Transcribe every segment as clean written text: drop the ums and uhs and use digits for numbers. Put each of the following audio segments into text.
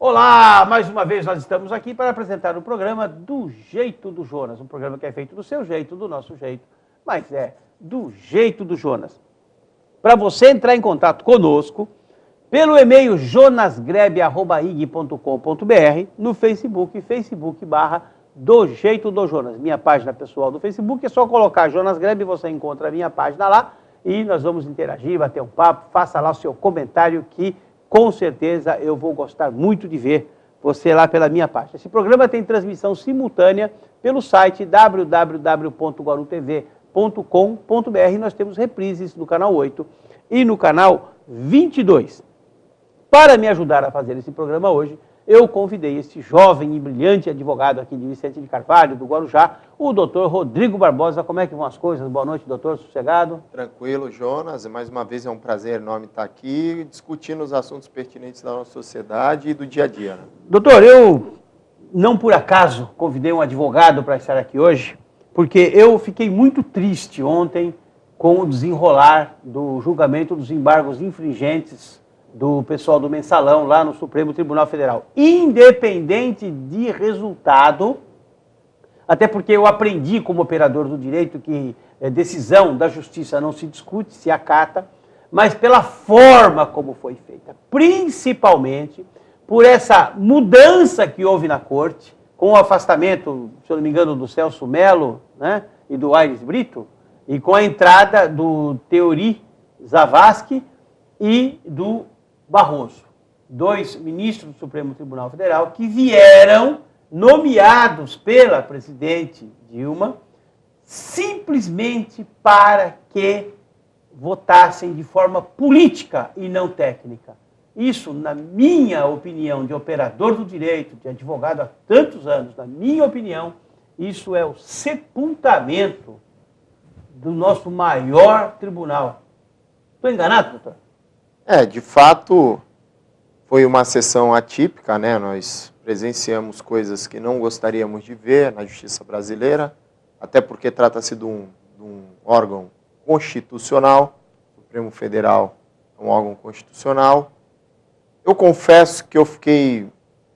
Olá, mais uma vez nós estamos aqui para apresentar o programa Do Jeito do Jonas, um programa que é feito do seu jeito, do nosso jeito, mas é do jeito do Jonas. Para você entrar em contato conosco, pelo e-mail jonasgrebe@ig.com.br, no Facebook, Facebook/Do Jeito do Jonas. Minha página pessoal do Facebook, é só colocar Jonas Grebe, você encontra a minha página lá e nós vamos interagir, bater um papo, faça lá o seu comentário que com certeza eu vou gostar muito de ver você lá pela minha página. Esse programa tem transmissão simultânea pelo site www.guarutv.com.br. Nós temos reprises no canal 8 e no canal 22. Para me ajudar a fazer esse programa hoje, eu convidei esse jovem e brilhante advogado aqui de Vicente de Carvalho, do Guarujá, o doutor Rodrigo Barbosa. Como é que vão as coisas? Boa noite, doutor. Sossegado? Tranquilo, Jonas. Mais uma vez é um prazer enorme estar aqui discutindo os assuntos pertinentes da nossa sociedade e do dia a dia. Doutor, eu não por acaso convidei um advogado para estar aqui hoje, porque eu fiquei muito triste ontem com o desenrolar do julgamento dos embargos infringentes do pessoal do Mensalão lá no Supremo Tribunal Federal. Independente de resultado, até porque eu aprendi como operador do direito que decisão da justiça não se discute, se acata, mas pela forma como foi feita, principalmente por essa mudança que houve na corte, com o afastamento, se eu não me engano, do Celso Mello, né, e do Aires Brito, e com a entrada do Teori Zavascki e do Barroso, dois ministros do Supremo Tribunal Federal que vieram nomeados pela presidente Dilma simplesmente para que votassem de forma política e não técnica. Isso, na minha opinião, de operador do direito, de advogado há tantos anos, na minha opinião, isso é o sepultamento do nosso maior tribunal. Estou enganado, doutor? De fato, foi uma sessão atípica, né? Nós presenciamos coisas que não gostaríamos de ver na justiça brasileira, até porque trata-se de um órgão constitucional, o Supremo Federal é um órgão constitucional. Eu confesso que eu fiquei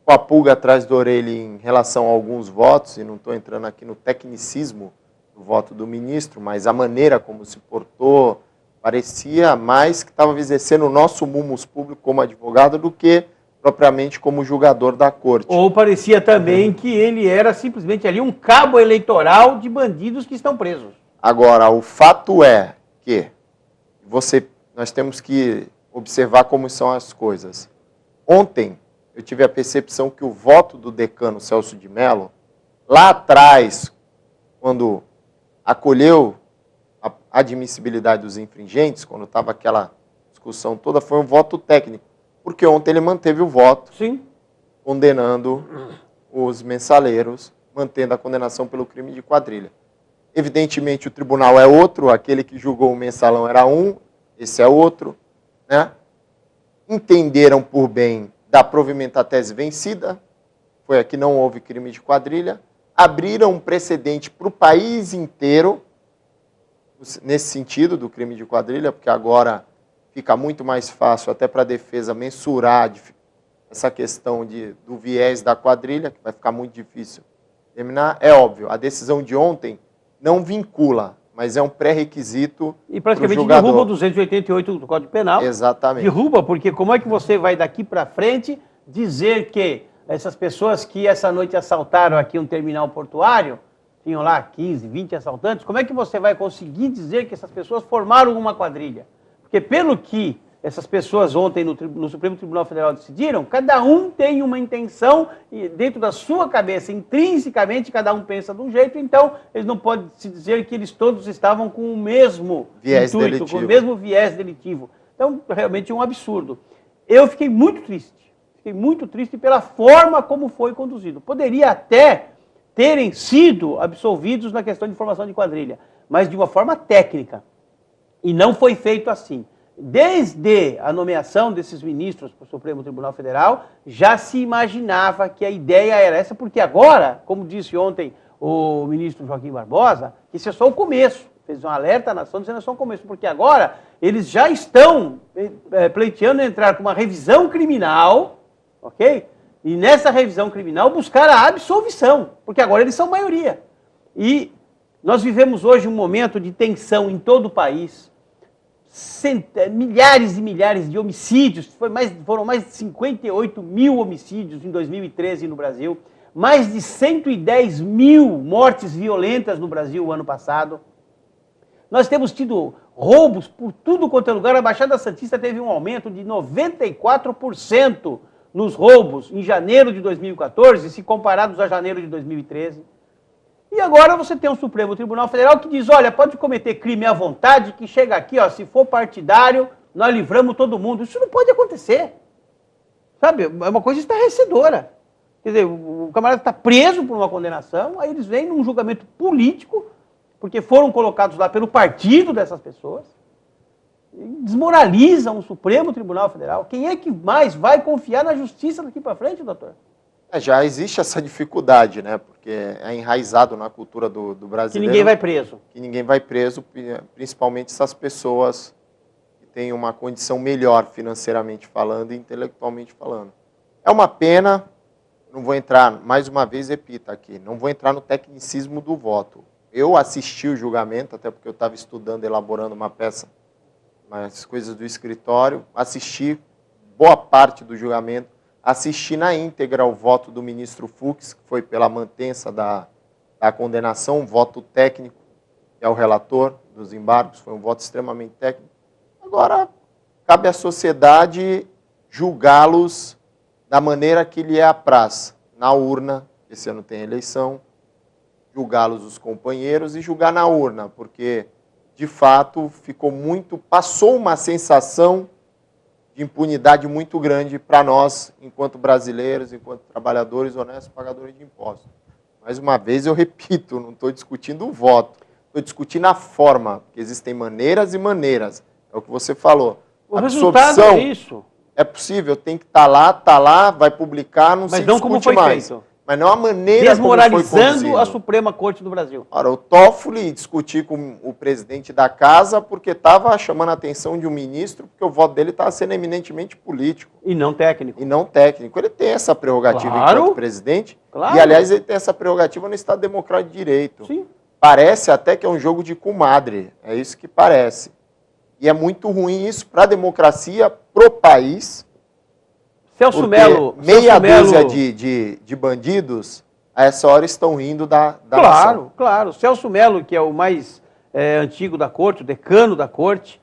com a pulga atrás da orelha em relação a alguns votos, e não estou entrando aqui no tecnicismo do voto do ministro, mas a maneira como se portou, parecia mais que estava exercendo o nosso mumus público como advogado do que propriamente como julgador da corte. Ou parecia também que ele era simplesmente ali um cabo eleitoral de bandidos que estão presos. Agora, o fato é que nós temos que observar como são as coisas. Ontem, eu tive a percepção que o voto do decano Celso de Mello, lá atrás, quando acolheu a admissibilidade dos infringentes, quando estava aquela discussão toda, foi um voto técnico. Porque ontem ele manteve o voto, sim, condenando os mensaleiros, mantendo a condenação pelo crime de quadrilha. Evidentemente, o tribunal é outro, aquele que julgou o mensalão era um, esse é outro, né? Entenderam por bem dar provimento à tese vencida, foi aqui não houve crime de quadrilha, abriram um precedente para o país inteiro, nesse sentido do crime de quadrilha, porque agora fica muito mais fácil até para a defesa mensurar essa questão do viés da quadrilha, que vai ficar muito difícil terminar. É óbvio, a decisão de ontem não vincula, mas é um pré-requisito e praticamente derruba o 288 do Código Penal. Exatamente. Derruba, porque como é que você vai daqui para frente dizer que essas pessoas que essa noite assaltaram aqui um terminal portuário, tinham lá 15, 20 assaltantes, como é que você vai conseguir dizer que essas pessoas formaram uma quadrilha? Porque pelo que essas pessoas ontem no Supremo Tribunal Federal decidiram, cada um tem uma intenção e dentro da sua cabeça, intrinsecamente, cada um pensa de um jeito, então eles não podem se dizer que eles todos estavam com o mesmo viés intuito, delitivo. com o mesmo viés delitivo. Então, realmente é um absurdo. Eu fiquei muito triste pela forma como foi conduzido. Poderia até terem sido absolvidos na questão de formação de quadrilha, mas de uma forma técnica. E não foi feito assim. Desde a nomeação desses ministros para o Supremo Tribunal Federal, já se imaginava que a ideia era essa, porque agora, como disse ontem o ministro Joaquim Barbosa, que isso é só o começo. Fez um alerta à nação dizendo que é só o começo, porque agora eles já estão pleiteando entrar com uma revisão criminal, ok? e nessa revisão criminal buscar a absolvição, porque agora eles são maioria. E nós vivemos hoje um momento de tensão em todo o país, milhares e milhares de homicídios, foram mais de 58 mil homicídios em 2013 no Brasil, mais de 110 mil mortes violentas no Brasil o ano passado. Nós temos tido roubos por tudo quanto é lugar. A Baixada Santista teve um aumento de 94% nos roubos em janeiro de 2014, se comparados a janeiro de 2013. E agora você tem um Supremo Tribunal Federal que diz, olha, pode cometer crime à vontade, que chega aqui, ó, se for partidário, nós livramos todo mundo. Isso não pode acontecer. Sabe, é uma coisa estarrecedora. Quer dizer, o camarada está preso por uma condenação, aí eles vêm num julgamento político, porque foram colocados lá pelo partido dessas pessoas, e desmoralizam o Supremo Tribunal Federal. Quem é que mais vai confiar na justiça daqui para frente, doutor? Já existe essa dificuldade, né? Porque é enraizado na cultura do brasileiro. Que ninguém vai preso. Que ninguém vai preso, principalmente essas pessoas que têm uma condição melhor financeiramente falando e intelectualmente falando. É uma pena, não vou entrar, mais uma vez repito aqui, não vou entrar no tecnicismo do voto. Eu assisti o julgamento, até porque eu estava estudando, elaborando uma peça, umas coisas do escritório, assisti boa parte do julgamento, assisti na íntegra o voto do ministro Fux, que foi pela mantença da condenação, um voto técnico, que é o relator dos embargos, foi um voto extremamente técnico. Agora, cabe à sociedade julgá-los da maneira que lhe é apraz, na urna, esse ano tem eleição, julgá-los os companheiros e julgar na urna, porque, de fato, passou uma sensação de impunidade muito grande para nós, enquanto brasileiros, enquanto trabalhadores honestos, pagadores de impostos. Mais uma vez, eu repito, não estou discutindo o voto, estou discutindo a forma, porque existem maneiras e maneiras, é o que você falou. O resultado é isso. É possível, tem que estar lá, vai publicar, não se discute mais. Mas não como foi feito. Mas não a maneira como foi conduzido. Desmoralizando a Suprema Corte do Brasil. Ora, o Toffoli discutiu com o presidente da casa porque estava chamando a atenção de um ministro, porque o voto dele estava sendo eminentemente político. E não técnico. E não técnico. Ele tem essa prerrogativa enquanto presidente. Claro. E, aliás, ele tem essa prerrogativa no Estado Democrático de Direito. Sim. Parece até que é um jogo de comadre. É isso que parece. E é muito ruim isso para a democracia, para o país. Celso Mello... Meia dúzia de bandidos, a essa hora estão rindo da nação. Claro. Celso Mello, que é o mais antigo da corte, o decano da corte,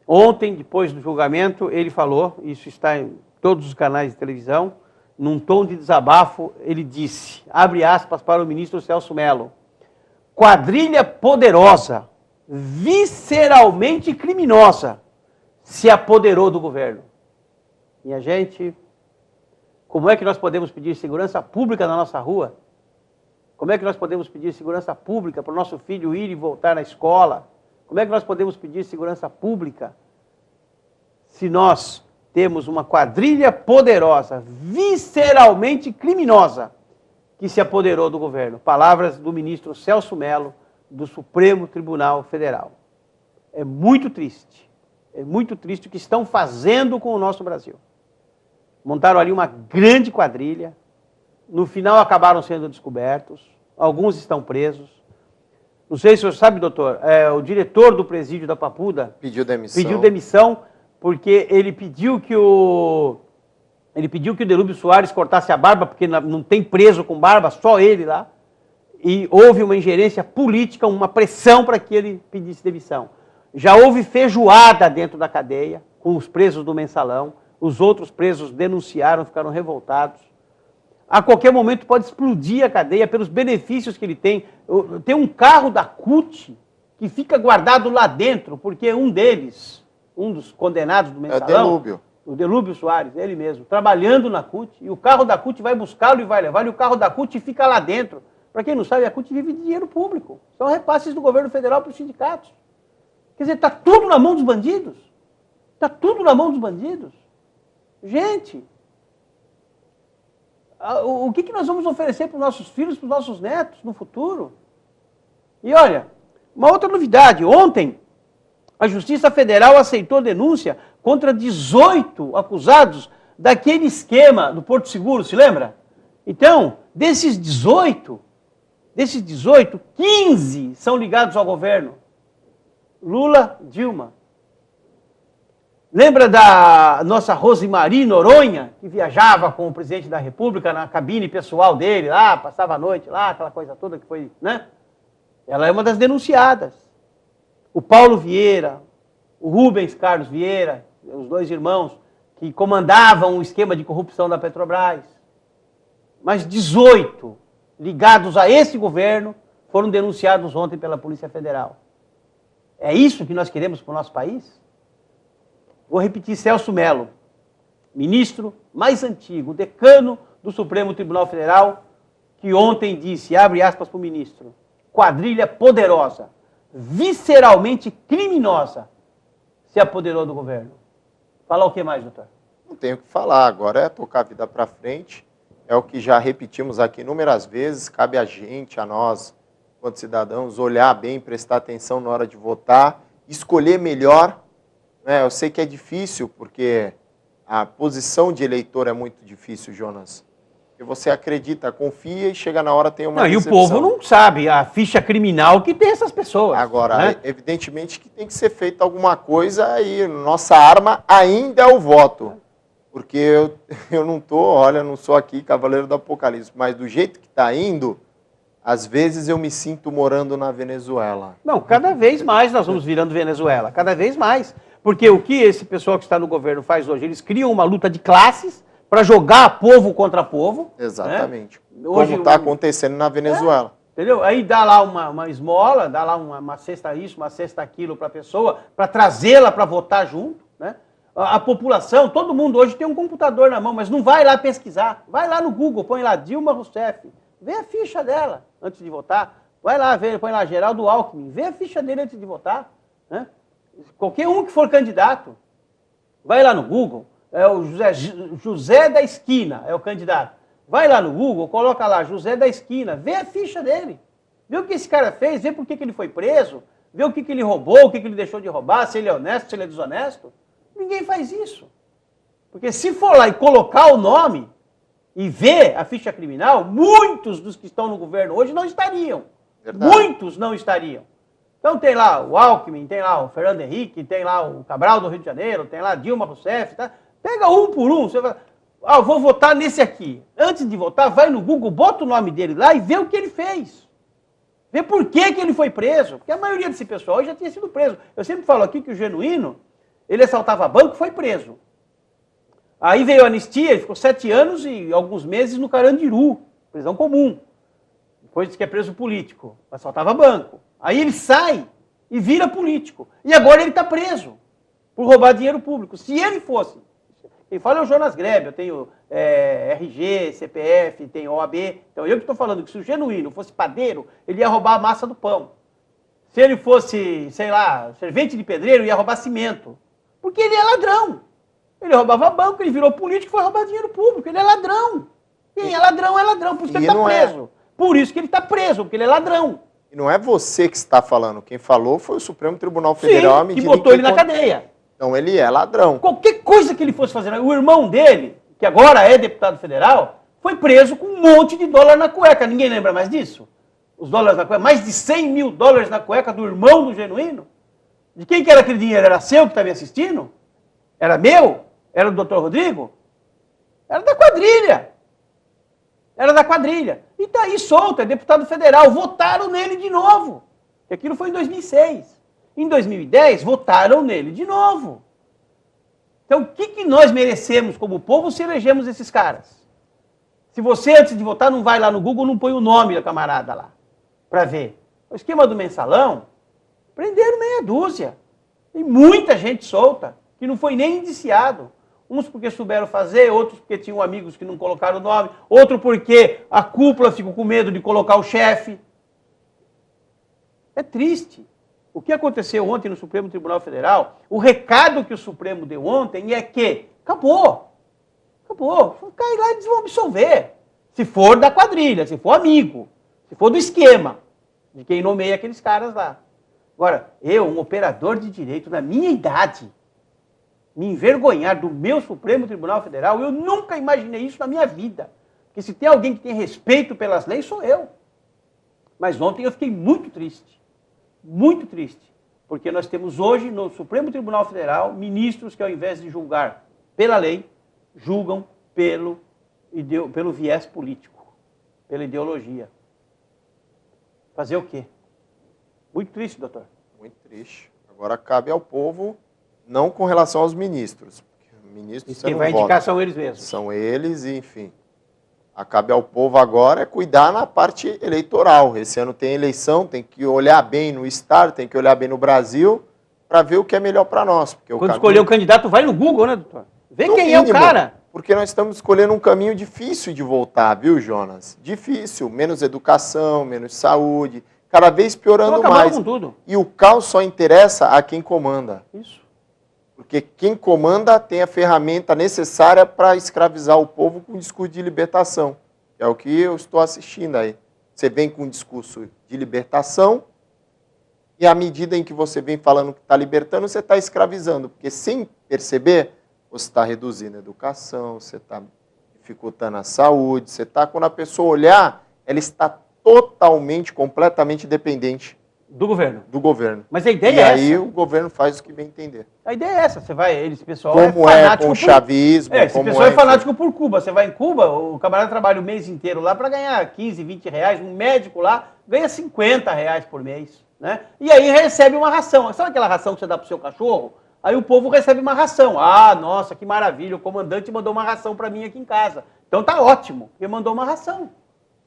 ontem, depois do julgamento, ele falou, isso está em todos os canais de televisão, num tom de desabafo, ele disse, abre aspas para o ministro Celso Mello, quadrilha poderosa, visceralmente criminosa, se apoderou do governo. Minha gente... Como é que nós podemos pedir segurança pública na nossa rua? Como é que nós podemos pedir segurança pública para o nosso filho ir e voltar na escola? Como é que nós podemos pedir segurança pública se nós temos uma quadrilha poderosa, visceralmente criminosa, que se apoderou do governo? Palavras do ministro Celso Mello, do Supremo Tribunal Federal. É muito triste o que estão fazendo com o nosso Brasil. Montaram ali uma grande quadrilha, no final acabaram sendo descobertos, alguns estão presos. Não sei se o senhor sabe, doutor, o diretor do presídio da Papuda pediu demissão. Pediu demissão porque ele pediu que o Delúbio Soares cortasse a barba, porque não tem preso com barba, só ele lá. E houve uma ingerência política, uma pressão para que ele pedisse demissão. Já houve feijoada dentro da cadeia, com os presos do Mensalão. Os outros presos denunciaram, ficaram revoltados. A qualquer momento pode explodir a cadeia pelos benefícios que ele tem. Tem um carro da CUT que fica guardado lá dentro, porque um dos condenados do Mensalão, o Delúbio Soares, ele mesmo, trabalhando na CUT, e o carro da CUT vai buscá-lo e vai levar, e o carro da CUT fica lá dentro. Para quem não sabe, a CUT vive de dinheiro público. São repasses do governo federal para os sindicatos. Quer dizer, está tudo na mão dos bandidos. Está tudo na mão dos bandidos. Gente, o que nós vamos oferecer para os nossos filhos, para os nossos netos no futuro? E olha, uma outra novidade, ontem a Justiça Federal aceitou denúncia contra 18 acusados daquele esquema do Porto Seguro, se lembra? Então, desses 18, 15 são ligados ao governo. Lula, Dilma. Lembra da nossa Rosemary Noronha, que viajava com o presidente da República na cabine pessoal dele, lá, passava a noite lá, aquela coisa toda que foi, né? Ela é uma das denunciadas. O Paulo Vieira, o Rubens Carlos Vieira, os dois irmãos que comandavam o esquema de corrupção da Petrobras. Mas 18 ligados a esse governo foram denunciados ontem pela Polícia Federal. É isso que nós queremos para o nosso país? Vou repetir, Celso Mello, ministro mais antigo, decano do Supremo Tribunal Federal, que ontem disse, abre aspas para o ministro, quadrilha poderosa, visceralmente criminosa, se apoderou do governo. Falar o que mais, doutor? Não tenho o que falar, agora é tocar a vida para frente, é o que já repetimos aqui inúmeras vezes, cabe a gente, a nós, enquanto cidadãos, olhar bem, prestar atenção na hora de votar, escolher melhor. Eu sei que é difícil, porque a posição de eleitor é muito difícil, Jonas. Porque você acredita, confia e chega na hora tem uma decepção. E o povo não sabe a ficha criminal que tem essas pessoas. Agora, né? Evidentemente que tem que ser feita alguma coisa e nossa arma ainda é o voto. Porque eu não não sou aqui cavaleiro do apocalipse, mas do jeito que está indo, às vezes eu me sinto morando na Venezuela. Não, cada vez mais nós vamos virando Venezuela, cada vez mais. Porque o que esse pessoal que está no governo faz hoje? Eles criam uma luta de classes para jogar povo contra povo. Exatamente. Né? Hoje, como está acontecendo na Venezuela. Entendeu? Aí dá lá uma esmola, dá lá uma cesta isso, uma cesta aquilo para a pessoa, para trazê-la para votar junto. Né? A população, todo mundo hoje tem um computador na mão, mas não vai lá pesquisar. Vai lá no Google, põe lá Dilma Rousseff, vê a ficha dela antes de votar. Vai lá, põe lá Geraldo Alckmin, vê a ficha dele antes de votar. Né? Qualquer um que for candidato, vai lá no Google, é o José da Esquina, é o candidato. Vai lá no Google, coloca lá José da Esquina, vê a ficha dele. Vê o que esse cara fez, vê por que ele foi preso, vê o que ele roubou, o que ele deixou de roubar, se ele é honesto, se ele é desonesto. Ninguém faz isso. Porque se for lá e colocar o nome e ver a ficha criminal, muitos dos que estão no governo hoje não estariam. Verdade. Muitos não estariam. Então tem lá o Alckmin, tem lá o Fernando Henrique, tem lá o Cabral do Rio de Janeiro, tem lá Dilma Rousseff, tá? Pega um por um, você vai, eu vou votar nesse aqui. Antes de votar, vai no Google, bota o nome dele lá e vê o que ele fez. Vê por que ele foi preso. Porque a maioria desse pessoal já tinha sido preso. Eu sempre falo aqui que o Genuíno, ele assaltava banco e foi preso. Aí veio a anistia, ele ficou 7 anos e alguns meses no Carandiru, prisão comum. Depois disse que é preso político, assaltava banco. Aí ele sai e vira político. E agora ele está preso por roubar dinheiro público. Se ele fosse, quem fala é o Jonas Grebe, eu tenho RG, CPF, tenho OAB. Então eu que estou falando que se o Genuíno fosse padeiro, ele ia roubar a massa do pão. Se ele fosse, sei lá, servente de pedreiro, ia roubar cimento. Porque ele é ladrão. Ele roubava banco, ele virou político e foi roubar dinheiro público. Ele é ladrão. Quem é ladrão, por isso que ele está preso. Por isso que ele está preso, porque ele é ladrão. E não é você que está falando. Quem falou foi o Supremo Tribunal Federal. Sim, que botou ele na cadeia. Então ele é ladrão. Qualquer coisa que ele fosse fazer. O irmão dele, que agora é deputado federal, foi preso com um monte de dólar na cueca. Ninguém lembra mais disso? Os dólares na cueca. Mais de 100 mil dólares na cueca do irmão do Genuíno. De quem que era aquele dinheiro? Era seu que estava me assistindo? Era meu? Era do doutor Rodrigo? Era da quadrilha. Era da quadrilha. E está aí solto, é deputado federal. Votaram nele de novo. E aquilo foi em 2006. Em 2010, votaram nele de novo. Então, o que nós merecemos como povo se elegemos esses caras? Se você, antes de votar, não vai lá no Google, não põe o nome da camarada lá, para ver. O esquema do mensalão, prenderam meia dúzia. Tem muita gente solta, que não foi nem indiciado. Uns porque souberam fazer, outros porque tinham amigos que não colocaram o nome, outro porque a cúpula ficou com medo de colocar o chefe. É triste. O que aconteceu ontem no Supremo Tribunal Federal, o recado que o Supremo deu ontem é que acabou. Acabou. Cai lá e eles vão absolver. Se for da quadrilha, se for amigo, se for do esquema de quem nomeia aqueles caras lá. Agora, eu, um operador de direito na minha idade, me envergonhar do meu Supremo Tribunal Federal, eu nunca imaginei isso na minha vida. Porque se tem alguém que tem respeito pelas leis, sou eu. Mas ontem eu fiquei muito triste, porque nós temos hoje no Supremo Tribunal Federal ministros que, ao invés de julgar pela lei, julgam pelo viés político, pela ideologia. Fazer o quê? Muito triste, doutor. Muito triste. Agora cabe ao povo, não com relação aos ministros. Ministros quem vai indicar são eles mesmos. São eles, e, enfim. Cabe ao povo agora cuidar na parte eleitoral. Esse ano tem eleição, tem que olhar bem no Estado, tem que olhar bem no Brasil, para ver o que é melhor para nós. Porque quando escolher o candidato, vai no Google, né, doutor? Vê quem é o cara. Porque nós estamos escolhendo um caminho difícil de voltar, viu, Jonas? Difícil. Menos educação, menos saúde, cada vez piorando mais. Com tudo. E o caos só interessa a quem comanda. Isso. Porque quem comanda tem a ferramenta necessária para escravizar o povo com um discurso de libertação. É o que eu estou assistindo aí. Você vem com um discurso de libertação e à medida em que você vem falando que está libertando, você está escravizando. Porque sem perceber, você está reduzindo a educação, você está dificultando a saúde, você está, quando a pessoa olhar, ela está totalmente, completamente dependente do governo. Do governo. Mas a ideia é essa. E aí o governo faz o que bem entender. A ideia é essa. Você vai, esse pessoal como é fanático com o chavismo. Esse pessoal é fanático por Cuba. Você vai em Cuba, o camarada trabalha o mês inteiro lá para ganhar 15, 20 reais. Um médico lá ganha 50 reais por mês. Né? E aí recebe uma ração. Sabe aquela ração que você dá para o seu cachorro? Aí o povo recebe uma ração. Ah, nossa, que maravilha, o comandante mandou uma ração para mim aqui em casa. Então tá ótimo, porque mandou uma ração,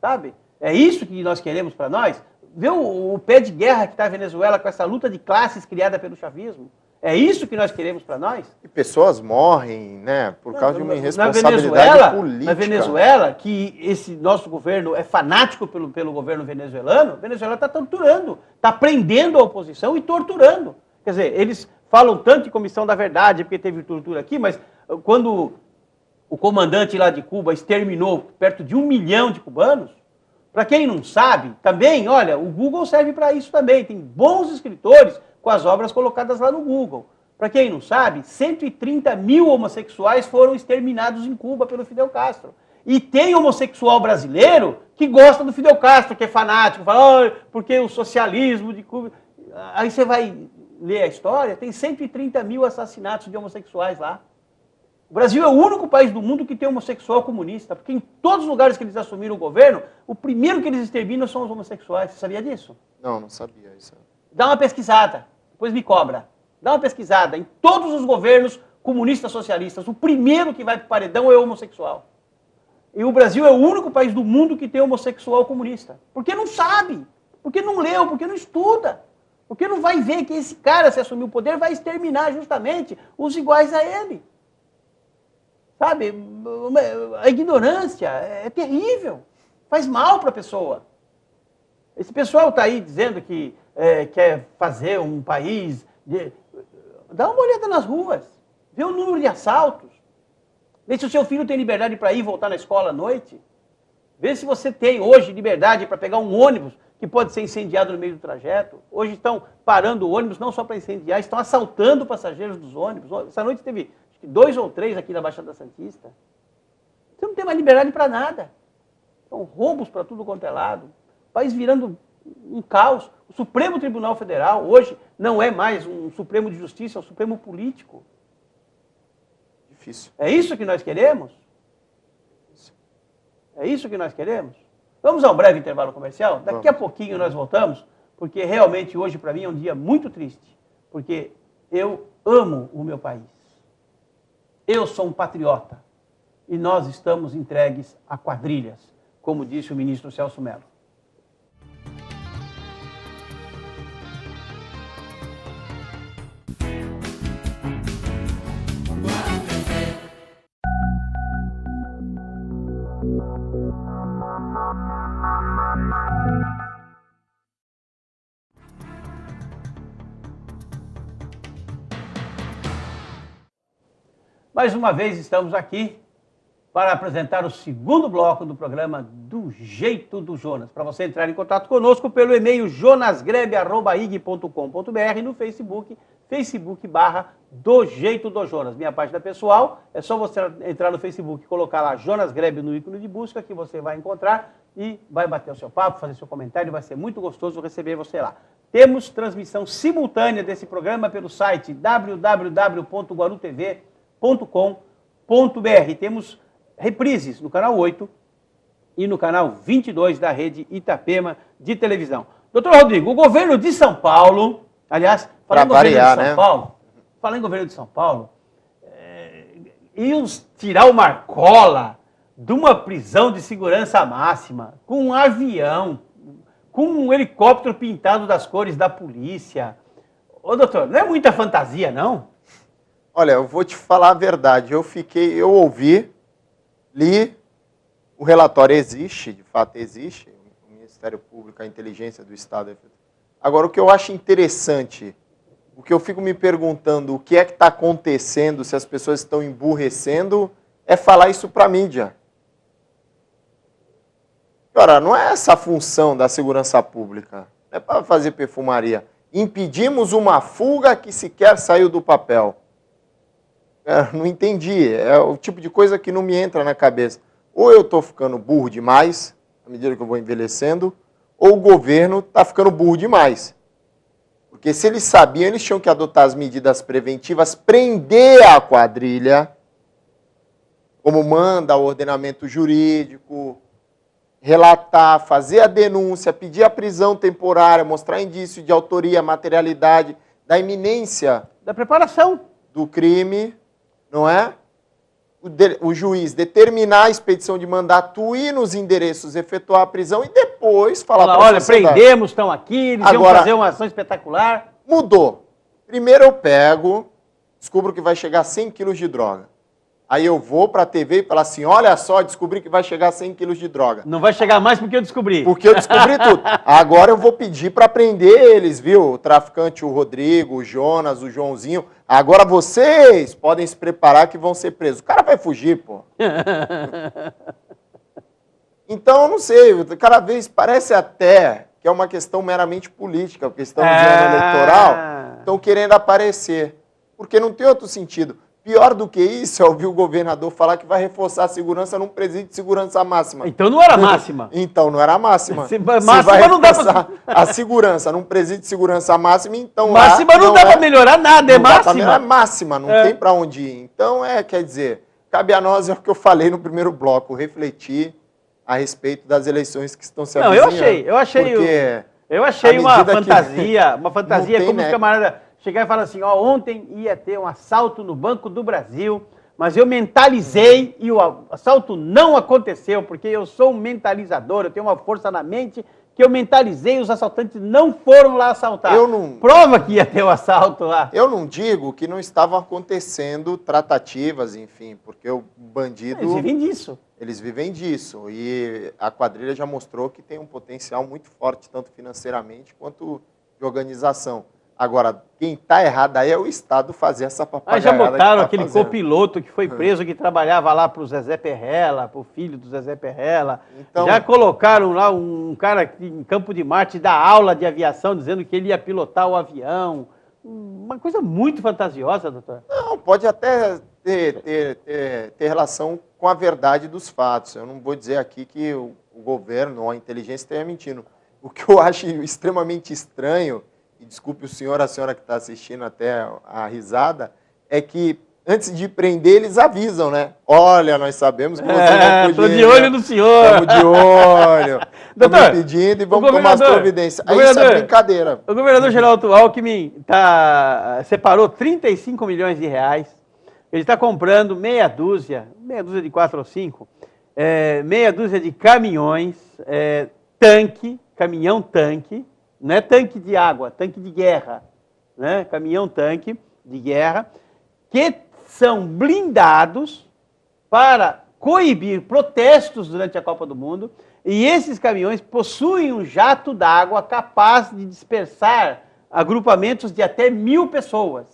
sabe? É isso que nós queremos para nós? Vê o pé de guerra que está a Venezuela com essa luta de classes criada pelo chavismo? É isso que nós queremos para nós? E pessoas morrem, né, por causa de uma irresponsabilidade política. Na Venezuela, que esse nosso governo é fanático pelo governo venezuelano, a Venezuela está torturando, está prendendo a oposição e torturando. Quer dizer, eles falam tanto de comissão da verdade, porque teve tortura aqui, mas quando o comandante lá de Cuba exterminou perto de 1 milhão de cubanos, para quem não sabe, também, olha, o Google serve para isso também, tem bons escritores com as obras colocadas lá no Google. Para quem não sabe, 130 mil homossexuais foram exterminados em Cuba pelo Fidel Castro. E tem homossexual brasileiro que gosta do Fidel Castro, que é fanático, fala, porque o socialismo de Cuba... Aí você vai ler a história, tem 130 mil assassinatos de homossexuais lá. O Brasil é o único país do mundo que tem homossexual comunista, porque em todos os lugares que eles assumiram o governo, o primeiro que eles exterminam são os homossexuais. Você sabia disso? Não sabia isso. Dá uma pesquisada, depois me cobra. Dá uma pesquisada. Em todos os governos comunistas socialistas, o primeiro que vai para o paredão é o homossexual. E o Brasil é o único país do mundo que tem homossexual comunista. Porque não sabe, porque não leu, porque não estuda. Porque não vai ver que esse cara, se assumir o poder, vai exterminar justamente os iguais a ele. Sabe? A ignorância é terrível. Faz mal para a pessoa. Esse pessoal está aí dizendo que quer fazer um país... Dá uma olhada nas ruas. Vê o número de assaltos. Vê se o seu filho tem liberdade para ir e voltar na escola à noite. Vê se você tem hoje liberdade para pegar um ônibus que pode ser incendiado no meio do trajeto. Hoje estão parando o ônibus não só para incendiar, estão assaltando passageiros dos ônibus. Essa noite teve acho que 2 ou 3 aqui na Baixada Santista. Você não tem mais liberdade para nada. São roubos para tudo quanto é lado. O país virando um caos. O Supremo Tribunal Federal hoje não é mais um Supremo de Justiça, é um Supremo político. Difícil. É isso que nós queremos? É isso que nós queremos? Vamos a um breve intervalo comercial? Daqui a pouquinho nós voltamos, porque realmente hoje para mim é um dia muito triste, porque eu amo o meu país. Eu sou um patriota e nós estamos entregues a quadrilhas, como disse o ministro Celso Mello. Mais uma vez estamos aqui para apresentar o segundo bloco do programa Do Jeito do Jonas. Para você entrar em contato conosco pelo e-mail jonasgrebe@ig.com.br e no Facebook, facebook.com/Do Jeito do Jonas. Minha página pessoal, é só você entrar no Facebook e colocar lá Jonas Grebe no ícone de busca que você vai encontrar e vai bater o seu papo, fazer seu comentário, vai ser muito gostoso receber você lá. Temos transmissão simultânea desse programa pelo site www.guarutv.com.br. Temos reprises no canal 8 e no canal 22 da rede Itapema de televisão. Doutor Rodrigo, o governo de São Paulo, aliás, falando em governo de São Paulo, falando em governo de São Paulo, iam tirar o Marcola de uma prisão de segurança máxima, com um avião, com um helicóptero pintado das cores da polícia. Ô, doutor, não é muita fantasia, não? Olha, eu vou te falar a verdade. Eu ouvi, li, o relatório existe, de fato existe, o Ministério Público, a inteligência do Estado. Agora, o que eu acho interessante, o que eu fico me perguntando, o que é que está acontecendo, se as pessoas estão emburrecendo, é falar isso para a mídia. Ora, não é essa a função da segurança pública, não é para fazer perfumaria. Impedimos uma fuga que sequer saiu do papel. Não entendi, é o tipo de coisa que não me entra na cabeça. Ou eu estou ficando burro demais, à medida que eu vou envelhecendo, ou o governo está ficando burro demais. Porque se eles sabiam, eles tinham que adotar as medidas preventivas, prender a quadrilha, como manda o ordenamento jurídico, relatar, fazer a denúncia, pedir a prisão temporária, mostrar indício de autoria, materialidade, da iminência da preparação do crime, não é? O juiz determinar a expedição de mandato, ir nos endereços, efetuar a prisão e depois falar para a olha, prendemos, estão aqui, eles iam fazer uma ação espetacular. Mudou. Primeiro eu pego, descubro que vai chegar a 100 quilos de droga. Aí eu vou para a TV e falo assim, olha só, descobri que vai chegar a 100 quilos de droga. Não vai chegar mais porque eu descobri. Porque eu descobri tudo. Agora eu vou pedir para prender eles, viu? O traficante, o Rodrigo, o Jonas, o Joãozinho. Agora vocês podem se preparar que vão ser presos. O cara vai fugir, pô. Então, eu não sei, cada vez parece até que é uma questão meramente política, porque estamos em ano eleitoral, estão querendo aparecer. Porque não tem outro sentido. Pior do que isso é ouvir o governador falar que vai reforçar a segurança num presídio de segurança máxima. Então não era máxima. Então não era máxima. Se vai não dá pra... a segurança num presídio de segurança máxima, então máxima não dá para melhorar nada, é máxima. É máxima, não tem para onde ir. Então quer dizer, cabe a nós, é o que eu falei no primeiro bloco, refletir a respeito das eleições que estão se avizinhando. Eu achei uma fantasia como os camaradas chegar e falar assim, ó, ontem ia ter um assalto no Banco do Brasil, mas eu mentalizei e o assalto não aconteceu, porque eu sou um mentalizador, eu tenho uma força na mente que eu mentalizei, os assaltantes não foram lá assaltar. Prova que ia ter o assalto lá. Eu não digo que não estavam acontecendo tratativas, enfim, porque o bandido... Eles vivem disso. Eles vivem disso, e a quadrilha já mostrou que tem um potencial muito forte, tanto financeiramente quanto de organização. Agora, quem está errado aí é o Estado fazer essa papagaiada. Já botaram aquele copiloto que foi preso, que trabalhava lá para o Zezé Perrella, para o filho do Zezé Perrella. Então, já colocaram lá um cara em Campo de Marte da aula de aviação, dizendo que ele ia pilotar o avião. Uma coisa muito fantasiosa, doutor. Não, pode até ter relação com a verdade dos fatos. Eu não vou dizer aqui que o governo ou a inteligência esteja mentindo. O que eu acho extremamente estranho, e desculpe o senhor, a senhora que está assistindo até a risada, é que antes de prender eles avisam, né? Olha, nós sabemos que você não podia. Estou de olho no senhor. Estamos de olho. Estamos pedindo e vamos tomar as providências. Aí isso é brincadeira. O governador Geraldo Alckmin separou 35 milhões de reais. Ele está comprando meia dúzia de 4 ou 5, meia dúzia de caminhões, caminhão-tanque, não é tanque de água, tanque de guerra, né? Caminhão-tanque de guerra, que são blindados para coibir protestos durante a Copa do Mundo, e esses caminhões possuem um jato d'água capaz de dispersar agrupamentos de até 1.000 pessoas.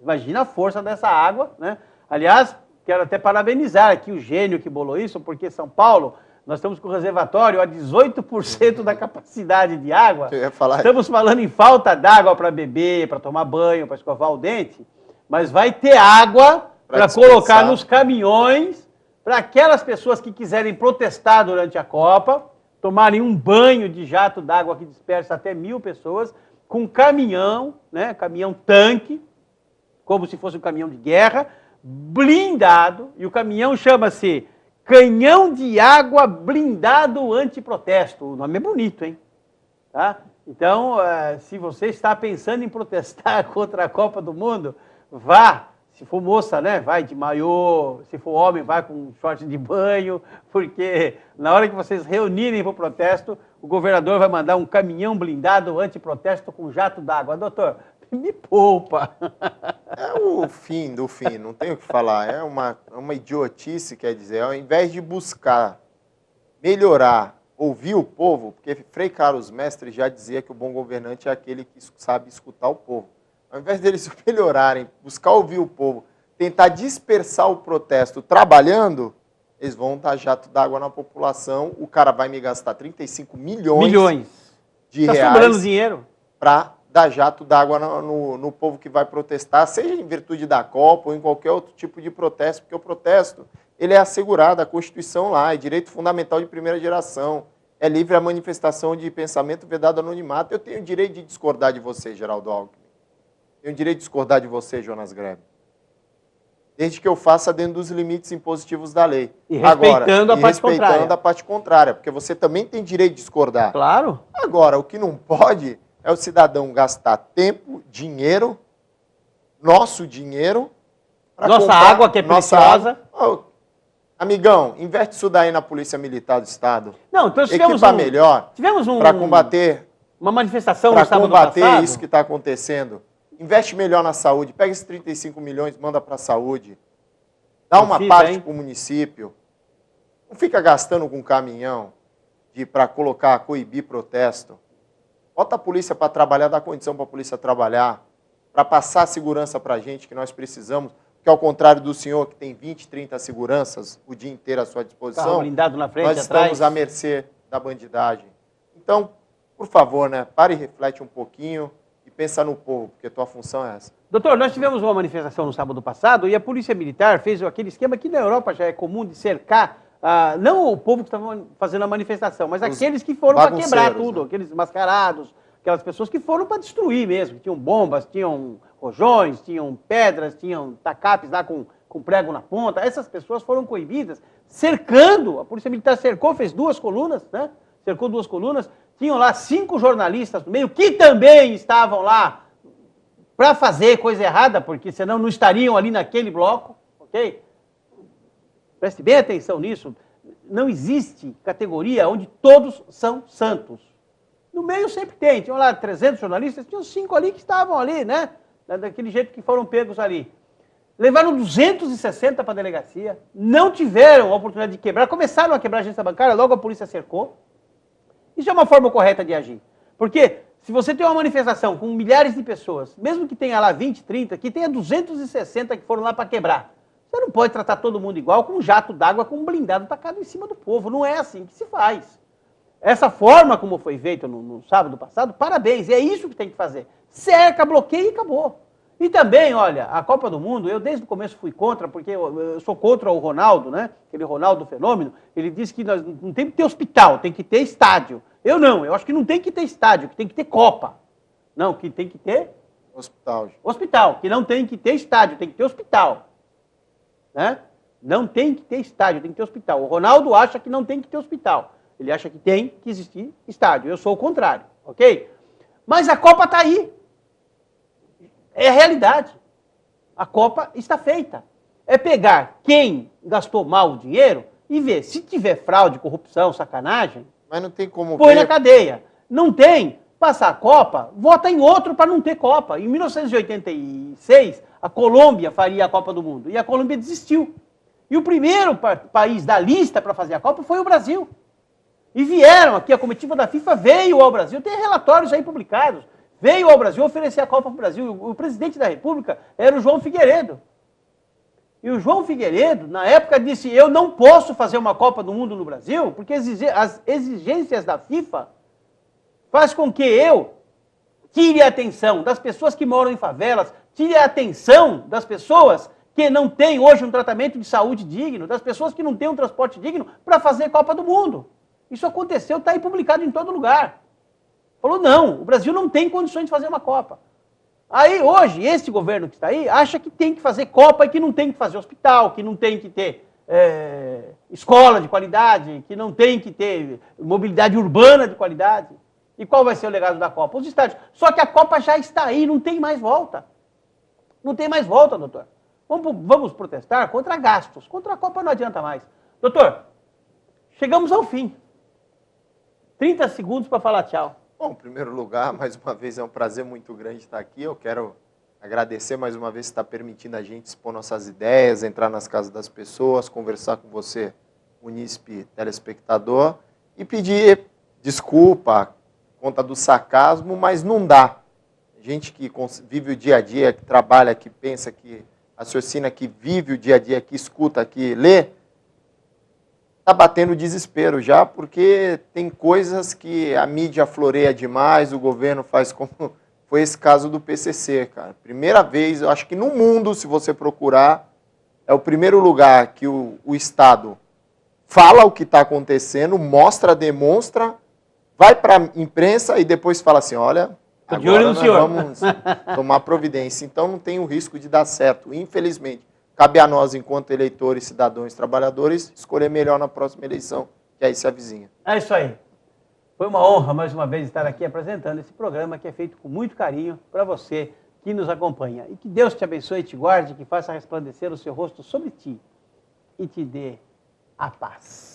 Imagina a força dessa água, né? Aliás, quero até parabenizar aqui o gênio que bolou isso, porque São Paulo Nós estamos com o reservatório a 18% da capacidade de água. Eu ia falar. Estamos falando em falta d'água para beber, para tomar banho, para escovar o dente, mas vai ter água para colocar nos caminhões para aquelas pessoas que quiserem protestar durante a Copa, tomarem um banho de jato d'água que dispersa até 1.000 pessoas, com caminhão, né, caminhão tanque, como se fosse um caminhão de guerra, blindado, e o caminhão chama-se Canhão de Água Blindado Antiprotesto. O nome é bonito, hein? Tá? Então, se você está pensando em protestar contra a Copa do Mundo, vá. Se for moça, né, vai de maiô. Se for homem, vai com short de banho. Porque na hora que vocês reunirem para o protesto, o governador vai mandar um caminhão blindado antiprotesto com jato d'água. Doutor, me poupa. É o fim do fim, não tenho o que falar. É uma idiotice, quer dizer, ao invés de buscar melhorar, ouvir o povo, porque Frei Carlos Mestre já dizia que o bom governante é aquele que sabe escutar o povo. Ao invés deles melhorarem, buscar ouvir o povo, tentar dispersar o protesto trabalhando, eles vão dar jato d'água na população, o cara vai me gastar 35 milhões de reais. Está sobrando dinheiro. Para dar jato d'água no povo que vai protestar, seja em virtude da Copa ou em qualquer outro tipo de protesto, porque o protesto ele é assegurado, a Constituição lá, é direito fundamental de primeira geração, é livre a manifestação de pensamento vedado anonimato. Eu tenho o direito de discordar de você, Geraldo Alckmin. Tenho o direito de discordar de você, Jonas Grebe. Desde que eu faça dentro dos limites impositivos da lei. E respeitando a parte contrária, porque você também tem direito de discordar. Claro. Agora, o que não pode é o cidadão gastar tempo, dinheiro, nosso dinheiro, para nossa água, que é preciosa. Oh, amigão, inverte isso daí na Polícia Militar do Estado. Não, então tivemos melhor para combater uma manifestação no sábado passado. Para combater isso que está acontecendo. Investe melhor na saúde, pega esses 35 milhões, manda para a saúde. Dá uma parte para o município. Não fica gastando com caminhão para colocar, coibir protesto. Bota a polícia para trabalhar, dá condição para a polícia trabalhar, para passar a segurança para a gente que nós precisamos, porque ao contrário do senhor que tem 20, 30 seguranças o dia inteiro à sua disposição, carro blindado na frente, nós estamos à mercê da bandidagem. Então, por favor, né, pare e reflete um pouquinho e pensa no povo, porque a tua função é essa. Doutor, nós tivemos uma manifestação no sábado passado e a Polícia Militar fez aquele esquema que na Europa já é comum de cercar, não o povo que estava fazendo a manifestação, mas aqueles que foram para quebrar tudo, né? Aqueles mascarados, aquelas pessoas que foram para destruir mesmo, tinham bombas, tinham rojões, tinham pedras, tinham tacapes lá com prego na ponta. Essas pessoas foram coibidas, cercando, a Polícia Militar cercou, fez 2 colunas, né? Cercou 2 colunas, tinham lá 5 jornalistas no meio, que também estavam lá para fazer coisa errada, porque senão não estariam ali naquele bloco, ok? Preste bem atenção nisso, não existe categoria onde todos são santos. No meio sempre tem, tinham lá 300 jornalistas, tinham 5 ali que estavam ali, né? Daquele jeito que foram pegos ali. Levaram 260 para a delegacia, não tiveram a oportunidade de quebrar, começaram a quebrar a agência bancária, logo a polícia cercou. Isso é uma forma correta de agir. Porque se você tem uma manifestação com milhares de pessoas, mesmo que tenha lá 20, 30, que tenha 260 que foram lá para quebrar, você não pode tratar todo mundo igual com um jato d'água, com um blindado tacado em cima do povo. Não é assim que se faz. Essa forma como foi feito no sábado passado, parabéns, é isso que tem que fazer. Cerca, bloqueia e acabou. E também, olha, a Copa do Mundo, eu desde o começo fui contra, porque eu sou contra o Ronaldo, né? Aquele Ronaldo Fenômeno, ele disse que nós não tem que ter hospital, tem que ter estádio. Eu não, eu acho que não tem que ter estádio, que tem que ter Copa. Não, que tem que ter... Hospital. Hospital, que não tem que ter estádio, tem que ter hospital. Né? Não tem que ter estádio, tem que ter hospital. O Ronaldo acha que não tem que ter hospital. Ele acha que tem que existir estádio. Eu sou o contrário, ok? Mas a Copa está aí. É a realidade. A Copa está feita. É pegar quem gastou mal o dinheiro e ver. Se tiver fraude, corrupção, sacanagem, mas não tem como põe na cadeia. Não tem, passar a Copa, vota em outro para não ter Copa. Em 1986, a Colômbia faria a Copa do Mundo. E a Colômbia desistiu. E o primeiro país da lista para fazer a Copa foi o Brasil. E vieram aqui, a comitiva da FIFA veio ao Brasil, tem relatórios aí publicados, veio ao Brasil oferecer a Copa para o Brasil. O presidente da República era o João Figueiredo. E o João Figueiredo, na época, disse, eu não posso fazer uma Copa do Mundo no Brasil, porque as exigências da FIFA faz com que eu tire a atenção das pessoas que moram em favelas, tire a atenção das pessoas que não têm hoje um tratamento de saúde digno, das pessoas que não têm um transporte digno para fazer Copa do Mundo. Isso aconteceu, está aí publicado em todo lugar. Falou, não, o Brasil não tem condições de fazer uma Copa. Aí, hoje, esse governo que está aí acha que tem que fazer Copa e que não tem que fazer hospital, que não tem que ter escola de qualidade, que não tem que ter mobilidade urbana de qualidade. E qual vai ser o legado da Copa? Os estádios. Só que a Copa já está aí, não tem mais volta. Não tem mais volta, doutor. Vamos protestar contra gastos. Contra a Copa não adianta mais. Doutor, chegamos ao fim. 30 segundos para falar tchau. Bom, em primeiro lugar, mais uma vez é um prazer muito grande estar aqui. Eu quero agradecer mais uma vez por estar permitindo a gente expor nossas ideias, entrar nas casas das pessoas, conversar com você, munícipe telespectador, e pedir desculpa, conta do sarcasmo, mas não dá. Gente que vive o dia a dia, que trabalha, que pensa, que raciocina, que vive o dia a dia, que escuta, que lê, está batendo desespero já, porque tem coisas que a mídia floreia demais, o governo faz como foi esse caso do PCC, cara. Primeira vez, eu acho que no mundo, se você procurar, é o primeiro lugar que o Estado fala o que está acontecendo, mostra, demonstra, vai para a imprensa e depois fala assim, olha, agora nós vamos tomar providência. Então não tem o risco de dar certo, infelizmente. Cabe a nós, enquanto eleitores, cidadãos e trabalhadores, escolher melhor na próxima eleição, que aí se avizinha. É isso aí. Foi uma honra, mais uma vez, estar aqui apresentando esse programa que é feito com muito carinho para você que nos acompanha. E que Deus te abençoe e te guarde, que faça resplandecer o seu rosto sobre ti e te dê a paz.